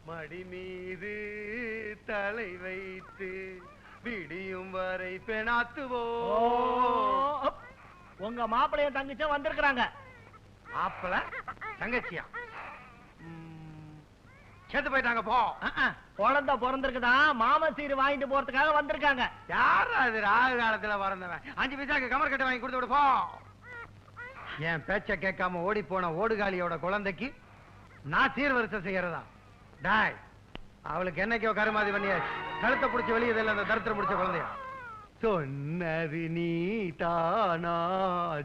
மடி மீது தலை வைத்து விடியும் வரை பெணாத்துவோம். உங்க மாப்பிளைய தங்கச்சியும் வந்திருக்கிறாங்க. மாப்பிள தங்கச்சியா? செத்து போயிட்டாங்க. போ. குழந்தை பிறந்திருக்குதான், மாம சீர் வாங்கிட்டு போறதுக்காக வந்திருக்காங்க. யார் அது ராகு காலத்துல பிறந்தவன்? 5 பைசாக்கு கமர் கட்டை வாங்கி கொடுத்து விடு. போ. என் பேச்ச கேட்காம ஓடி போன ஓடுகாலியோட குழந்தைக்கு நான் சீர்வரிசை செய்யறதா? டாய், அவளுக்கு என்னைக்கோ கருமாதி பண்ணியாச்சு. கழுத்தை பிடிச்ச வெளியதில்ல அந்த தரித்திரம் பிடிச்ச குழந்தையா? சொன்னது நீ தானா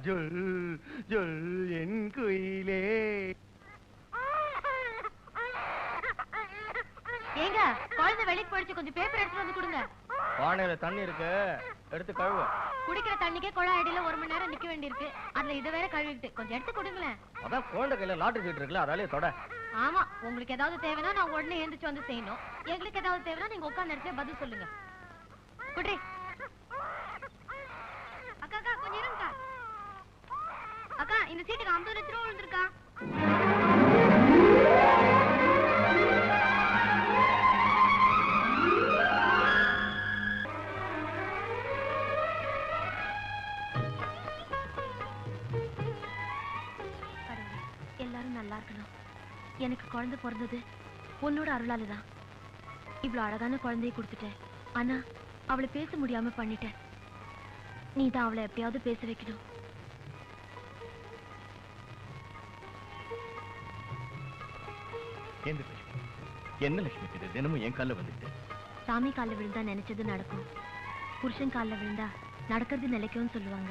ஜொல் ஜொல் என் குயிலே. ஏங்க, குழந்தை வெளிக்கு போயிடுச்சு, கொஞ்சம் பேப்பர் எடுத்து வந்து கொடுங்க. பானையில தண்ணி இருக்கு, எடுத்து கழுவு. குடிக்கிற தண்ணிக்கே குழாய் அடியில 1 மணி நேரம் நிக்க வேண்டியிருக்கு. அதுல இதை வேற கழுவிட்டு கொஞ்சம் எடுத்து கொடுங்களேன். அதான் குழந்தை கையில லாட்டரி சீட் இருக்குல்ல, அதாலே தொட. ஆமா, உங்களுக்கு ஏதாவது தேவைன்னா நான் உடனே எழுந்திரிச்சு வந்து செய்யணும். எங்களுக்கு ஏதாவது தேவைன்னா நீங்க உட்கார்ந்து இடத்துல பதில் சொல்லுங்க. குட்ரி அக்கா, அக்கா கொஞ்சம் இருங்கக்கா. அக்கா, இந்த சீட்டுக்கு 50 லட்சம் ரூபா விழுந்திருக்கா? எல்லாரும் நல்லா இருக்கணும். எனக்கு குழந்தை பிறந்தது உன்னோட அருளாலதான். இவ்வளவு அழகான குழந்தையை கொடுத்துட்டேன். ஆனா அவளை பேச முடியாம பண்ணிட்டேன். நீ தான் அவளை எப்படியாவது பேச வைக்கணும். என்ன லட்சுமி இது தினமும் என் கால வந்துட்டு? சாமி காலில் விழுந்தா நினைச்சது நடக்கும். புருஷன் காலில் விழுந்தா நடக்கிறது நிலைக்கும்னு சொல்லுவாங்க.